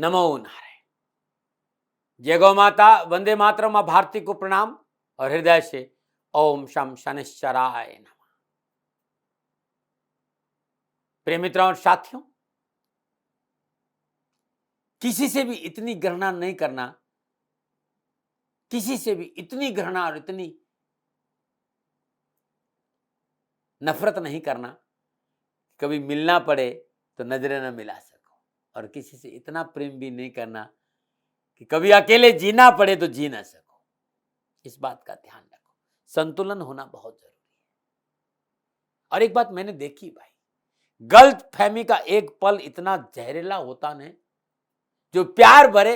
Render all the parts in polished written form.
नमो नारायण। जय गौ माता, वंदे मातरम, मां भारती को प्रणाम और हृदय से ओम शम शनिश्चराय नमः। प्रिय मित्रों और साथियों, किसी से भी इतनी घृणा नहीं करना, किसी से भी इतनी घृणा और इतनी नफरत नहीं करना, कभी मिलना पड़े तो नजरें न मिला सको, और किसी से इतना प्रेम भी नहीं करना कि कभी अकेले जीना पड़े तो जी ना सको। इस बात का ध्यान रखो, संतुलन होना बहुत जरूरी है। और एक बात मैंने देखी भाई, गलत फहमी का एक पल इतना जहरीला होता है जो प्यार भरे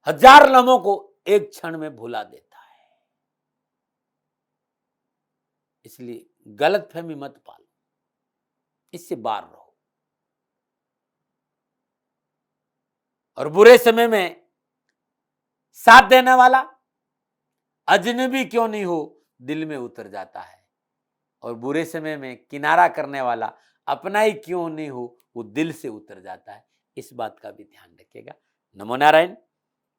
हजार लम्हों को एक क्षण में भुला देता है। इसलिए गलत फहमी मत पालो, इससे बाहर रहो। और बुरे समय में साथ देने वाला अजनबी क्यों नहीं हो दिल में उतर जाता है, और बुरे समय में किनारा करने वाला अपना ही क्यों नहीं हो वो दिल से उतर जाता है। इस बात का भी ध्यान रखिएगा। नमो नारायण।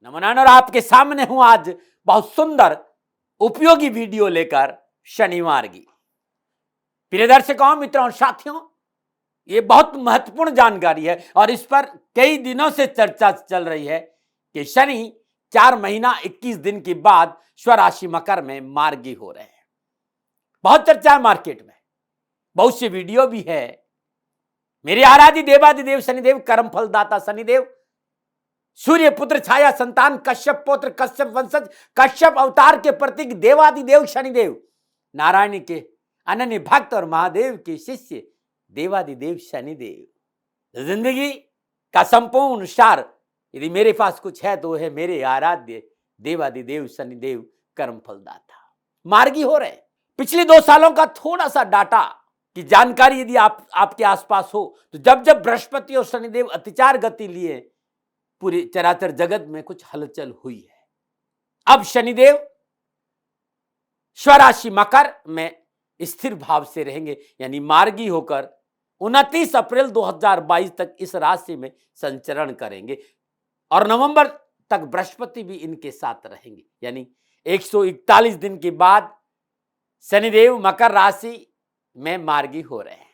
नमो नारायण। और आपके सामने हूं आज बहुत सुंदर उपयोगी वीडियो लेकर शनिवार की। प्रिय दर्शकों, मित्रों और साथियों, ये बहुत महत्वपूर्ण जानकारी है और इस पर कई दिनों से चर्चा चल रही है कि शनि 4 महीना 21 दिन के बाद स्वराशि मकर में मार्गी हो रहे हैं। बहुत चर्चा है मार्केट में, बहुत से वीडियो भी है। मेरे आराध्य देवादिदेव शनिदेव, कर्म फलदाता शनिदेव, सूर्य पुत्र छाया संतान, कश्यप पुत्र, कश्यप वंशज, कश्यप अवतार के प्रतीक देवादिदेव शनिदेव, नारायण के अनन्य भक्त और महादेव के शिष्य देवादिदेव शनिदेव। जिंदगी का संपूर्ण सार यदि मेरे पास कुछ है तो है मेरे आराध्य देवादिदेव शनिदेव, कर्म फलदाता मार्गी हो रहे। पिछले 2 सालों का थोड़ा सा डाटा की जानकारी यदि आपके आसपास हो तो जब जब बृहस्पति और शनिदेव अतिचार गति लिए, पूरे चराचर जगत में कुछ हलचल हुई है। अब शनिदेव स्वराशि मकर में स्थिर भाव से रहेंगे, यानी मार्गी होकर 29 अप्रैल 2022 तक इस राशि में संचरण करेंगे और नवंबर तक बृहस्पति भी इनके साथ रहेंगे, यानी 141 दिन के बाद शनिदेव मकर राशि में मार्गी हो रहे हैं।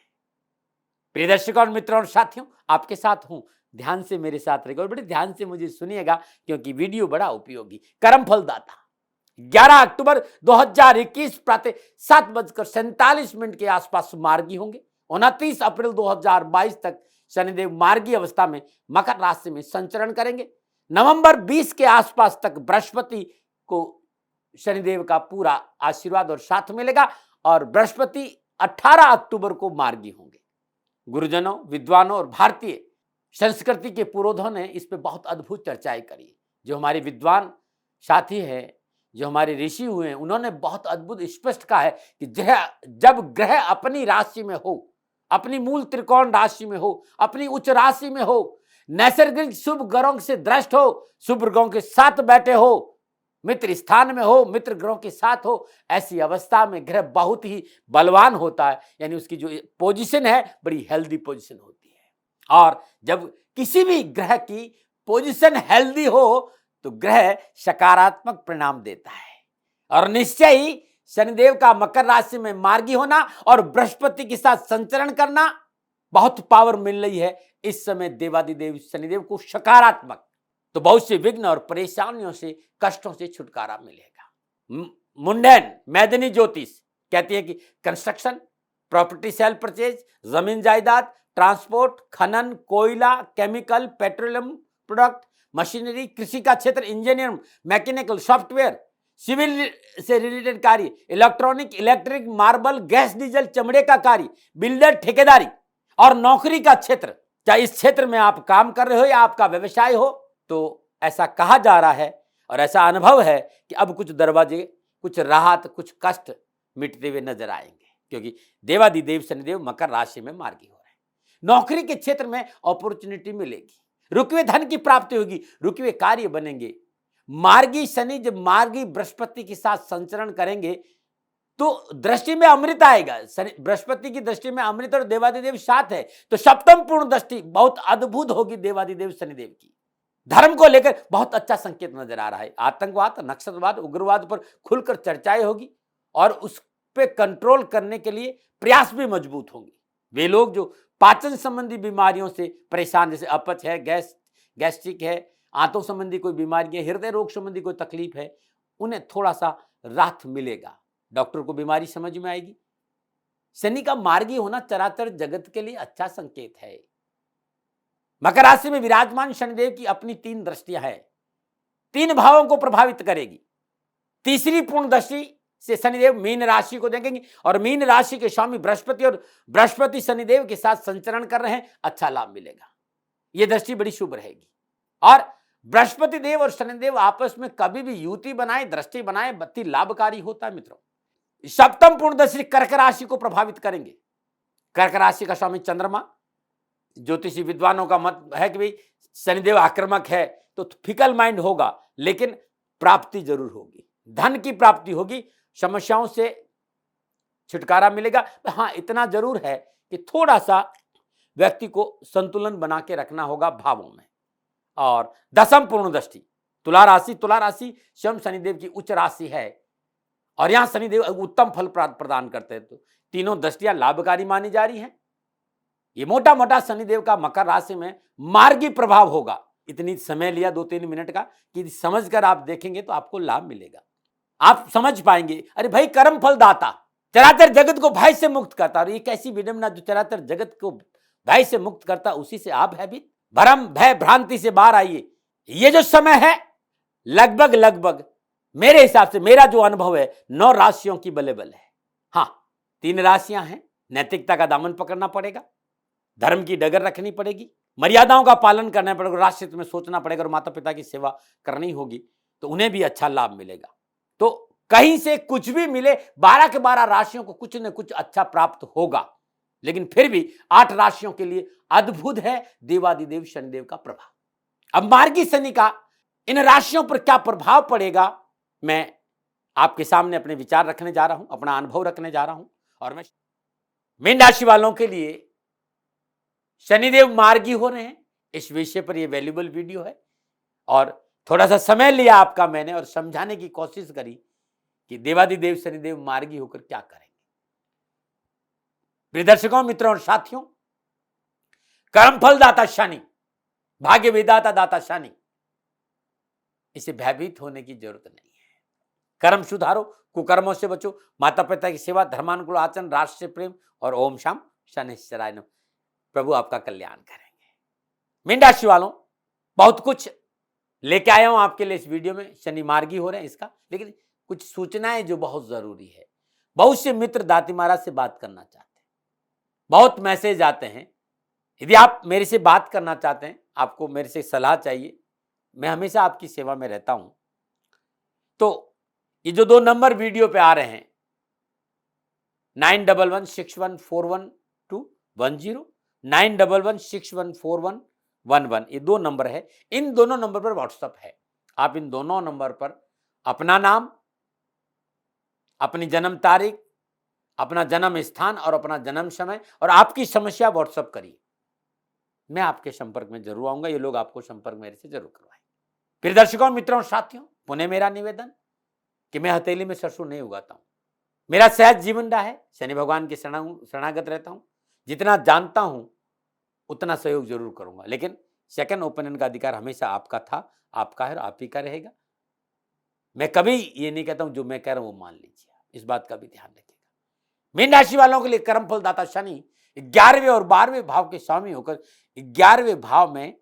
प्रिय दर्शकों और मित्रों और साथियों, आपके साथ हूं, ध्यान से मेरे साथ रहेगा और बड़े ध्यान से मुझे सुनिएगा क्योंकि वीडियो बड़ा उपयोगी। कर्म फलदाता 11 अक्टूबर 2021 प्रातः 7:47 के आसपास मार्गी होंगे। 29 अप्रैल 2022 तक शनिदेव मार्गी अवस्था में मकर राशि में संचरण करेंगे। नवंबर 20 के आसपास तक बृहस्पति को शनिदेव का पूरा आशीर्वाद और साथ मिलेगा और बृहस्पति 18 अक्टूबर को मार्गी होंगे। गुरुजनों, विद्वानों और भारतीय संस्कृति के पुरोधों ने इस पे बहुत अद्भुत चर्चाएं करी। जो हमारे विद्वान साथी हैं, जो हमारे ऋषि हुए हैं, उन्होंने बहुत अद्भुत स्पष्ट कहा है कि जब ग्रह अपनी राशि में हो, अपनी मूल त्रिकोण राशि में हो, अपनी उच्च राशि में हो, नैसर्गिक शुभ ग्रहों से दृष्ट हो, शुभ ग्रहों के साथ बैठे हो, मित्र स्थान में हो, मित्र ग्रहों के साथ हो, ऐसी अवस्था में ग्रह बहुत ही बलवान होता है, यानी उसकी जो पोजीशन है बड़ी हेल्दी पोजीशन होती है। और जब किसी भी ग्रह की पोजीशन हेल्दी हो तो ग्रह सकारात्मक परिणाम देता है। और निश्चय ही शनिदेव का मकर राशि में मार्गी होना और बृहस्पति के साथ संचरण करना बहुत पावर मिल रही है इस समय देवादिदेव शनिदेव को सकारात्मक। तो बहुत से विघ्न और परेशानियों से, कष्टों से छुटकारा मिलेगा। मुंडन मैदनी ज्योतिष कहती है कि कंस्ट्रक्शन, प्रॉपर्टी सेल परचेज, जमीन जायदाद, ट्रांसपोर्ट, खनन, कोयला, केमिकल, पेट्रोलियम प्रोडक्ट, मशीनरी, कृषि का क्षेत्र, इंजीनियरिंग, मैकेनिकल, सॉफ्टवेयर, सिविल से रिलेटेड कार्य, electronic, electric, marble, gas, diesel, चमड़े का कार्य, बिल्डर, ठेकेदारी और नौकरी का क्षेत्र, चाहे इस क्षेत्र में आप काम कर रहे हो या आपका व्यवसाय हो, तो ऐसा कहा जा रहा है और ऐसा अनुभव है कि अब कुछ दरवाजे, कुछ राहत, कुछ कष्ट मिटते हुए नजर आएंगे क्योंकि देवादिदेव शनिदेव मकर राशि में मार्गी हो रहे हैं। नौकरी के क्षेत्र में अपॉर्चुनिटी मिलेगी, रुके हुए धन की प्राप्ति होगी, रुके हुए कार्य बनेंगे। मार्गी शनि जब मार्गी बृहस्पति के साथ संचरण करेंगे तो दृष्टि में अमृत आएगा। बृहस्पति की दृष्टि में अमृत और देवादिदेव साथ है, तो सप्तम पूर्ण दृष्टि बहुत अद्भुत होगी देवादिदेव शनिदेव की। धर्म को लेकर बहुत अच्छा संकेत नजर आ रहा है। आतंकवाद, नक्सलवाद, उग्रवाद पर खुलकर चर्चाएं होगी और उस पे कंट्रोल करने के लिए प्रयास भी मजबूत होंगे। वे लोग जो पाचन संबंधी बीमारियों से परेशान, जैसे अपच है, गैस्ट्रिक है, आंतों संबंधी कोई बीमारी है, हृदय रोग संबंधी कोई तकलीफ है, उन्हें थोड़ा सा राहत मिलेगा। डॉक्टर को बीमारी समझ में आएगी। शनि का मार्गी होना चराचर जगत के लिए अच्छा संकेत है। मकर राशि में विराजमान शनिदेव की अपनी 3 दृष्टियां हैं, 3 भावों को प्रभावित करेगी। तीसरी पूर्ण दृष्टि से शनिदेव मीन राशि को देखेंगे और मीन राशि के स्वामी बृहस्पति और बृहस्पति शनिदेव के साथ संचरण कर रहे हैं, अच्छा लाभ मिलेगा। यह दृष्टि बड़ी शुभ रहेगी। और बृहस्पति देव और शनिदेव आपस में कभी भी युति बनाए, दृष्टि बनाए, अति लाभकारी होता है मित्रों। सप्तम पूर्ण दृष्टि कर्क राशि को प्रभावित करेंगे। कर्क राशि का स्वामी चंद्रमा, ज्योतिषी विद्वानों का मत है कि भाई शनिदेव आक्रामक है तो फिकल माइंड होगा, लेकिन प्राप्ति जरूर होगी, धन की प्राप्ति होगी, समस्याओं से छुटकारा मिलेगा। हाँ, इतना जरूर है कि थोड़ा सा व्यक्ति को संतुलन बना के रखना होगा भावों में। और दसम पूर्ण दृष्टि तुला राशि स्वयं शनिदेव की उच्च राशि है और यहां शनिदेव उत्तम फल प्रदान करते हैं, तो तीनों दृष्टियां लाभकारी मानी जा रही हैं। ये मोटा मोटा शनिदेव का मकर राशि में मार्गी प्रभाव होगा। इतनी समय लिया 2-3 मिनट का कि समझकर आप देखेंगे तो आपको लाभ मिलेगा। आप समझ पाएंगे, अरे भाई कर्म फल दाता, चराचर जगत को भय से मुक्त करता। और ये कैसी विडंबना, जो चराचर जगत को भय से मुक्त करता, उसी से आप भयभीत, भ्रम भय भ्रांति से बाहर आइए। ये जो समय है लगभग मेरे हिसाब से, मेरा जो अनुभव है, 9 राशियों की बल्ले है। हाँ, 3 राशियां हैं, नैतिकता का दामन पकड़ना पड़ेगा, धर्म की डगर रखनी पड़ेगी, मर्यादाओं का पालन करना पड़ेगा, राष्ट्र में सोचना पड़ेगा और माता पिता की सेवा करनी होगी, तो उन्हें भी अच्छा लाभ मिलेगा। तो कहीं से कुछ भी मिले, 12 के 12 राशियों को कुछ न कुछ अच्छा प्राप्त होगा। लेकिन फिर भी 8 राशियों के लिए अद्भुत है देवादिदेव शनिदेव का प्रभाव। अब मार्गी शनि का इन राशियों पर क्या प्रभाव पड़ेगा, मैं आपके सामने अपने विचार रखने जा रहा हूं, अपना अनुभव रखने जा रहा हूं। और मैं मीन राशि वालों के लिए शनिदेव मार्गी हो रहे हैं, इस विषय पर यह वैल्यूएबल वीडियो है और थोड़ा सा समय लिया आपका मैंने और समझाने की कोशिश करी कि देवादिदेव शनिदेव मार्गी होकर क्या करेंगे। प्रिय दर्शकों, मित्रों और साथियों, कर्मफल दाता शनि, भाग्य विधाता दाता शनि, इसे भयभीत होने की जरूरत नहीं है। कर्म सुधारो, कुकर्मों से बचो, माता पिता की सेवा, धर्मानुकूल आचरण, राष्ट्र से प्रेम और ओम शाम शनिश्चराय नमः। प्रभु आपका कल्याण करेंगे। मीन राशि वालों, बहुत कुछ लेके आया हूं आपके लिए इस वीडियो में। शनि मार्गी हो रहे हैं इसका, लेकिन कुछ सूचनाएं जो बहुत जरूरी है। बहुत से मित्र दाती महाराज से बात करना चाहते हैं, बहुत मैसेज आते हैं। यदि आप मेरे से बात करना चाहते हैं, आपको मेरे से सलाह चाहिए, मैं हमेशा आपकी सेवा में रहता हूं। तो ये जो 2 नंबर वीडियो पे आ रहे हैं, 9116141210, 9116141111, ये 2 नंबर है। इन दोनों नंबर पर व्हाट्सएप है। आप इन दोनों नंबर पर अपना नाम, अपनी जन्म तारीख, अपना जन्म स्थान और अपना जन्म समय और आपकी समस्या व्हाट्सएप करिए। मैं आपके संपर्क में जरूर आऊंगा। ये लोग आपको संपर्क मेरे से जरूर करवाएंगे। प्रिय दर्शकों, मित्रों और साथियों, पुनः मेरा निवेदन कि मैं हथेली में सरसों नहीं उगाता हूं। मेरा सहज जीवन रहा है, शनि भगवान के शरणागत रहता हूं। जितना जानता हूं उतना सहयोग जरूर करूंगा, लेकिन सेकंड ओपिनियन का अधिकार हमेशा आपका था, आपका है और आप ही का रहेगा। मैं कभी ये नहीं कहता हूं जो मैं कह रहा हूं वो मान लीजिए, इस बात का भी ध्यान रखिएगा। मीन राशि वालों के लिए कर्मफल दाता शनि 11वें और 12वें भाव के स्वामी होकर 11वें भाव में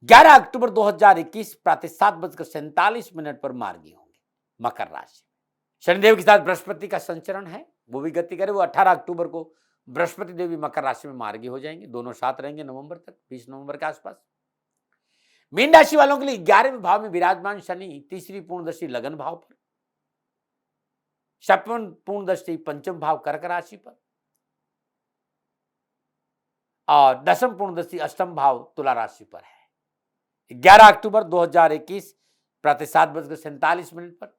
11 अक्टूबर 2021 प्रातः 7:47 पर मार्गी होंगे मकर राशि। शनिदेव के साथ बृहस्पति का संचरण है, वो भी गति करे। वो 18 अक्टूबर को बृहस्पति देवी मकर राशि में मार्गी हो जाएंगे। दोनों साथ रहेंगे नवंबर तक, 20 नवंबर के आसपास। मीन राशि वालों के लिए 11वें भाव में विराजमान शनि तीसरी पूर्ण दृष्टि लगन भाव पर, सप्तम पूर्ण दृष्टि पंचम भाव कर्क राशि पर और दसम पूर्ण दृष्टि अष्टम भाव तुला राशि पर है। 11 अक्टूबर 2021 प्रातः 7:47 पर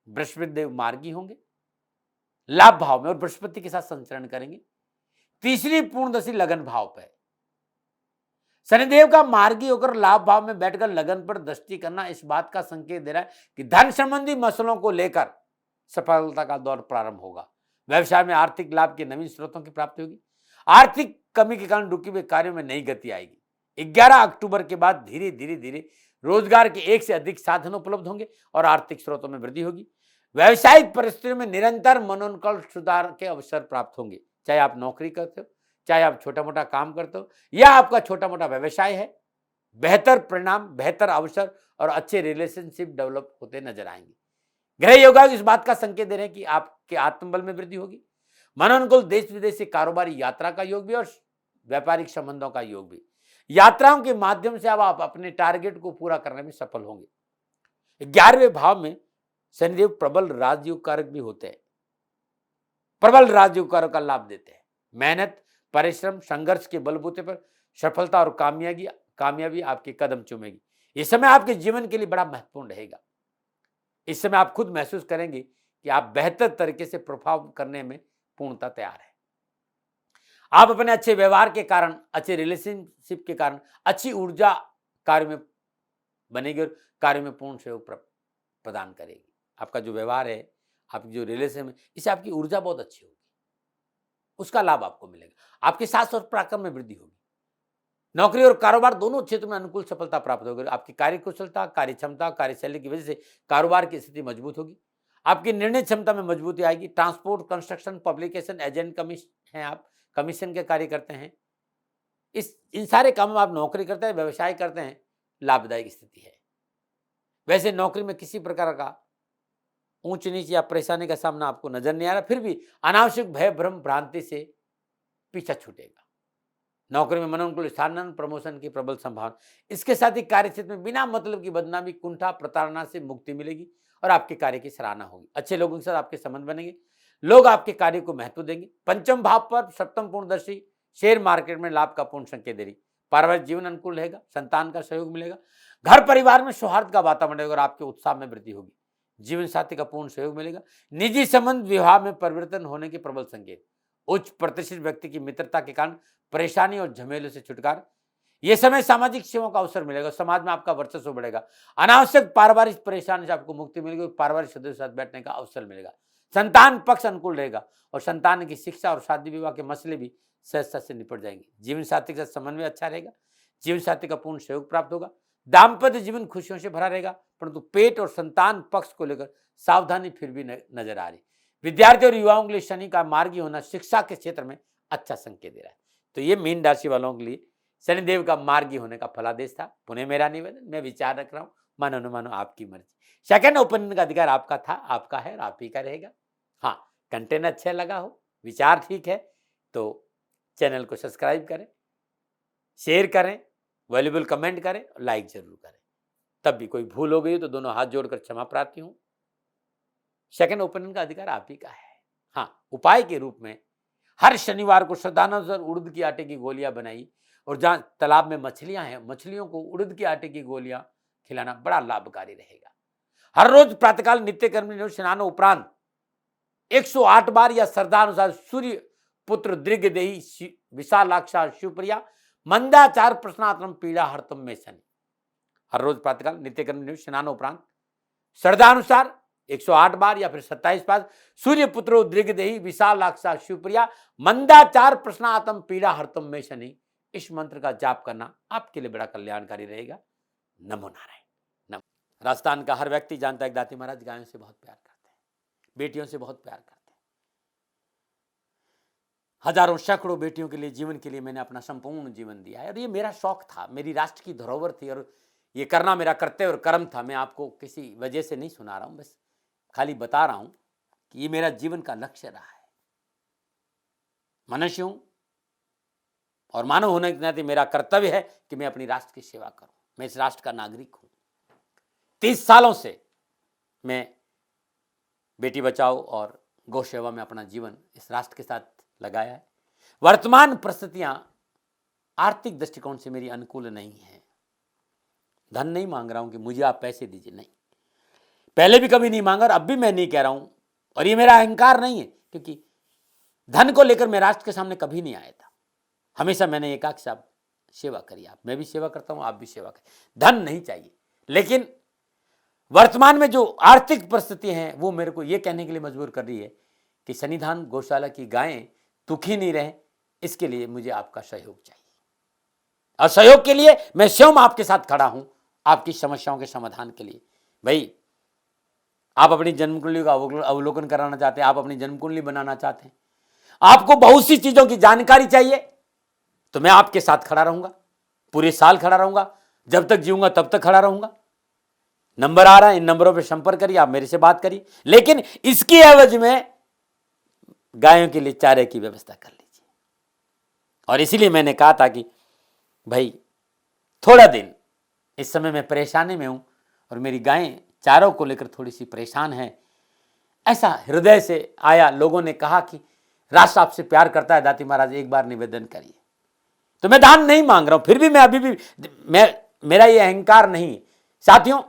बृहस्पति देव मार्गी होंगे लाभ भाव में और बृहस्पति के साथ संचरण करेंगे। तीसरी पूर्ण दशा लगन भाव पर, शनिदेव का मार्गी होकर लाभ भाव में बैठकर लगन पर दृष्टि करना इस बात का संकेत दे रहा है कि धन संबंधी मसलों को लेकर सफलता का दौर प्रारंभ होगा। व्यवसाय में आर्थिक लाभ के नवीन स्रोतों की प्राप्ति होगी। आर्थिक कमी के कारण रुके हुए कार्यों में नई गति आएगी। 11 अक्टूबर के बाद धीरे धीरे रोजगार के एक से अधिक साधन उपलब्ध होंगे और आर्थिक स्रोतों में वृद्धि होगी। व्यावसायिक परिस्थितियों में निरंतर मनोनुकूल सुधार के अवसर प्राप्त होंगे। चाहे आप नौकरी करते हो, चाहे आप छोटा मोटा काम करते हो या आपका छोटा मोटा व्यवसाय है, बेहतर परिणाम, बेहतर अवसर और अच्छे रिलेशनशिप डेवलप होते नजर आएंगे। ग्रह योगायोग इस बात का संकेत दे रहे हैं कि आपके आत्मबल में वृद्धि होगी। मनोनुकूल देश विदेश से कारोबारी यात्रा का योग भी और व्यापारिक संबंधों का योग भी। यात्राओं के माध्यम से अब आप अपने टारगेट को पूरा करने में सफल होंगे। 11वें भाव में शनिदेव प्रबल राजयोग कारक भी होते हैं। प्रबल राजयोग कारक का लाभ देते हैं। मेहनत, परिश्रम, संघर्ष के बलबूते पर सफलता और कामयाबी आपके कदम चूमेगी। इस समय आपके जीवन के लिए बड़ा महत्वपूर्ण रहेगा। इस समय आप खुद महसूस करेंगे कि आप बेहतर तरीके से प्रभाव करने में पूर्णतः तैयार है। आप अपने अच्छे व्यवहार के कारण, अच्छे रिलेशनशिप के कारण अच्छी ऊर्जा कार्य में बनेगी और कार्य में पूर्ण सहयोग प्रदान करेगी। आपका जो व्यवहार है, आपकी जो रिलेशन है, इससे आपकी ऊर्जा बहुत अच्छी होगी, उसका लाभ आपको मिलेगा। आपके साहस और पराक्रम में वृद्धि होगी। नौकरी और कारोबार दोनों क्षेत्रों में अनुकूल सफलता प्राप्त होगी। आपकी कार्य कुशलता, कार्य क्षमता, कार्यशैली की वजह से कारोबार की स्थिति मजबूत होगी। आपकी निर्णय क्षमता में मजबूती आएगी। ट्रांसपोर्ट, कंस्ट्रक्शन, पब्लिकेशन, एजेंट हैं, आप कमीशन के कार्य करते हैं, इन सारे कामों में आप नौकरी करते हैं, व्यवसाय करते हैं, लाभदायक स्थिति है। वैसे नौकरी में किसी प्रकार का ऊंच नीच या परेशानी का सामना आपको नजर नहीं आ रहा, फिर भी अनावश्यक भय, भ्रम, भ्रांति से पीछा छूटेगा। नौकरी में मनोनुकूल स्थानांतरण, प्रमोशन की प्रबल संभावना। इसके साथ ही कार्य क्षेत्र में बिना मतलब की बदनामी, कुंठा, प्रताड़ना से मुक्ति मिलेगी और आपके कार्य की सराहना होगी। अच्छे लोगों के साथ आपके संबंध बनेंगे, लोग आपके कार्य को महत्व देंगे। पंचम भाव पर सप्तम पूर्णदर्शी शेयर मार्केट में लाभ का पूर्ण संकेत दे रही। पारिवारिक जीवन अनुकूल रहेगा, संतान का सहयोग मिलेगा, घर परिवार में सौहार्द का वातावरण रहेगा और आपके उत्साह में वृद्धि होगी। जीवन साथी का पूर्ण सहयोग मिलेगा। निजी संबंध विवाह में परिवर्तन होने के प्रबल संकेत। उच्च प्रतिष्ठित व्यक्ति की मित्रता के कारण परेशानी और झमेलों से छुटकारा। यह समय सामाजिक सेवाओं का अवसर मिलेगा, समाज में आपका वर्चस्व बढ़ेगा। अनावश्यक पारिवारिक परेशानी से आपको मुक्ति मिलेगी, पारिवारिक सदस्यों के साथ बैठने का अवसर मिलेगा। संतान पक्ष अनुकूल रहेगा और संतान की शिक्षा और शादी विवाह के मसले भी सहजता से निपट जाएंगे। जीवन साथी के साथ समन्वय अच्छा रहेगा। जीवन साथी का पूर्ण सहयोग प्राप्त होगा। दाम्पत्य जीवन खुशियों से भरा रहेगा, परंतु पेट और संतान पक्ष को लेकर सावधानी फिर भी नजर आ रही। विद्यार्थी और युवाओं के लिए शनि का मार्गी होना शिक्षा के क्षेत्र में अच्छा संकेत दे रहा है। तो ये मीन राशि वालों के लिए शनिदेव का मार्गी होने का फलादेश था। पुनः मेरा निवेदन, मैं विचार रख रहा हूँ, मानो न मानो आपकी मर्जी। सेकंड ओपिनियन का अधिकार आपका था, आपका है और आप ही का रहेगा। हाँ, कंटेंट अच्छा लगा हो, विचार ठीक है तो चैनल को सब्सक्राइब करें, शेयर करें, वैल्यूबल कमेंट करें और लाइक जरूर करें। तब भी कोई भूल हो गई तो दोनों हाथ जोड़कर क्षमा प्रार्थी हूं। सेकंड ओपिनियन का अधिकार आप ही का है। हाँ, उपाय के रूप में हर शनिवार को श्रद्धानुसार उड़द की आटे की गोलियां बनाई और जहां तालाब में मछलियां हैं, मछलियों को उड़द की आटे की गोलियां खिलाना बड़ा लाभकारी रहेगा। हर रोज प्रातःकाल नित्य कर्म स्नान उपरांत 108 बार या श्रद्धानुसार सूर्य पुत्र दीर्घदेही विशालाक्षा शिवप्रिया मंदाचार प्रश्नात्म पीड़ा हरतम में शनि। हर रोज प्रातःकाल नित्य कर्म स्नान उपरांत श्रद्धानुसार 108 बार या फिर 27 बार सूर्य पुत्रो दीर्घदेही विशालाक्षा शिवप्रिया मंदाचार प्रश्नात्म पीड़ा हरतम में शनि, इस मंत्र का जाप करना आपके लिए बड़ा कल्याणकारी रहेगा। नमो नारायण। राजस्थान का हर व्यक्ति जानता है दाती महाराज गायों से बहुत प्यार करते हैं, बेटियों से बहुत प्यार करते हैं। हजारों सैकड़ों बेटियों के लिए, जीवन के लिए मैंने अपना संपूर्ण जीवन दिया है और ये मेरा शौक था, मेरी राष्ट्र की धरोहर थी और ये करना मेरा कर्तव्य और कर्म था। मैं आपको किसी वजह से नहीं सुना रहा हूं, बस खाली बता रहा हूं कि ये मेरा जीवन का लक्ष्य रहा है। मनुष्य हूं और मानव होने के नाते मेरा कर्तव्य है कि मैं अपनी राष्ट्र की सेवा करूं। मैं इस राष्ट्र का नागरिक हूं। 30 सालों से मैं बेटी बचाओ और गौ सेवा में अपना जीवन इस राष्ट्र के साथ लगाया है। वर्तमान परिस्थितियां आर्थिक दृष्टिकोण से मेरी अनुकूल नहीं है। धन नहीं मांग रहा हूं कि मुझे आप पैसे दीजिए, नहीं, पहले भी कभी नहीं मांगा और अब भी मैं नहीं कह रहा हूं और ये मेरा अहंकार नहीं है, क्योंकि धन को लेकर मैं राष्ट्र के सामने कभी नहीं आया था। हमेशा मैंने ये कहा कि साहब सेवा करिए आप, मैं भी सेवा करता हूं, आप भी सेवा करिए। धन नहीं चाहिए, लेकिन वर्तमान में जो आर्थिक परिस्थिति हैं वो मेरे को ये कहने के लिए मजबूर कर रही है कि सन्निधान गौशाला की गायें दुखी नहीं रहें, इसके लिए मुझे आपका सहयोग चाहिए। और सहयोग के लिए मैं स्वयं आपके साथ खड़ा हूं, आपकी समस्याओं के समाधान के लिए। भाई, आप अपनी जन्म कुंडली का अवलोकन कराना चाहते हैं, आप अपनी जन्म कुंडली बनाना चाहते हैं, आपको बहुत सी चीजों की जानकारी चाहिए, तो मैं आपके साथ खड़ा रहूंगा, पूरे साल खड़ा रहूंगा, जब तक जीऊंगा तब तक खड़ा रहूंगा। नंबर आ रहा है, इन नंबरों पर संपर्क करिए, आप मेरे से बात करिए, लेकिन इसकी एवज में गायों के लिए चारे की व्यवस्था कर लीजिए। और इसीलिए मैंने कहा था कि भाई थोड़ा दिन, इस समय मैं परेशानी में हूं और मेरी गायें चारों को लेकर थोड़ी सी परेशान है। ऐसा हृदय से आया, लोगों ने कहा कि राष्ट्र आपसे प्यार करता है दाती महाराज, एक बार निवेदन करिए। तो मैं दान नहीं मांग रहा हूं, फिर भी मैं अभी भी, मेरा ये अहंकार नहीं साथियों,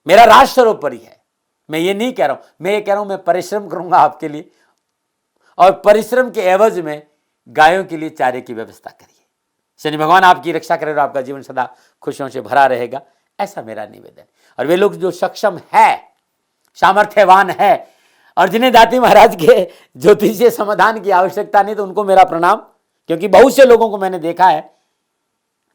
मेरा राष्ट्र सर्वोपरि है। मैं ये नहीं कह रहा हूं, मैं ये कह रहा हूं मैं परिश्रम करूंगा आपके लिए, और परिश्रम के एवज में गायों के लिए चारे की व्यवस्था करिए। शनि भगवान आपकी रक्षा करे और आपका जीवन सदा खुशियों से भरा रहेगा, ऐसा मेरा निवेदन। और वे लोग जो सक्षम है, सामर्थ्यवान है, और जिन्हें दाती महाराज के ज्योतिषीय समाधान की आवश्यकता नहीं, तो उनको मेरा प्रणाम, क्योंकि बहुत से लोगों को मैंने देखा है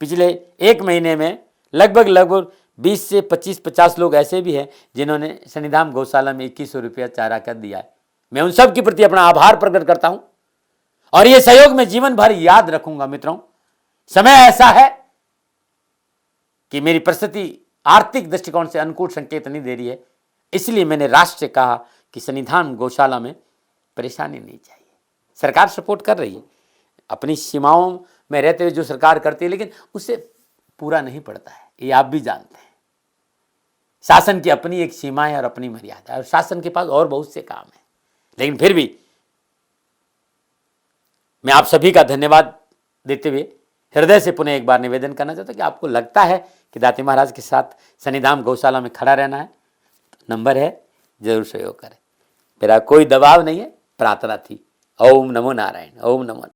पिछले एक महीने में लगभग 20 से 25-50 लोग ऐसे भी हैं जिन्होंने सन्निधान गौशाला में 2100 रुपया चारा कर दिया है। मैं उन सब के प्रति अपना आभार प्रकट करता हूं, और यह सहयोग मैं जीवन भर याद रखूंगा। मित्रों, समय ऐसा है कि मेरी परिस्थिति आर्थिक दृष्टिकोण से अनुकूल संकेत नहीं दे रही है, इसलिए मैंने राष्ट्र से कहा कि सन्निधान गौशाला में परेशानी नहीं चाहिए। सरकार सपोर्ट कर रही है, अपनी सीमाओं में रहते हुए जो सरकार करती है, लेकिन उससे पूरा नहीं पड़ता है, ये आप भी जानते हैं। शासन की अपनी एक सीमा है और अपनी मर्यादा है, और शासन के पास और बहुत से काम है। लेकिन फिर भी मैं आप सभी का धन्यवाद देते हुए हृदय से पुनः एक बार निवेदन करना चाहता हूं कि आपको लगता है कि दाती महाराज के साथ सन्निधान गौशाला में खड़ा रहना है, तो नंबर है, जरूर सहयोग करें। मेरा कोई दबाव नहीं है, प्रार्थना थी। ओम नमो नारायण, ओम नमो नारायण।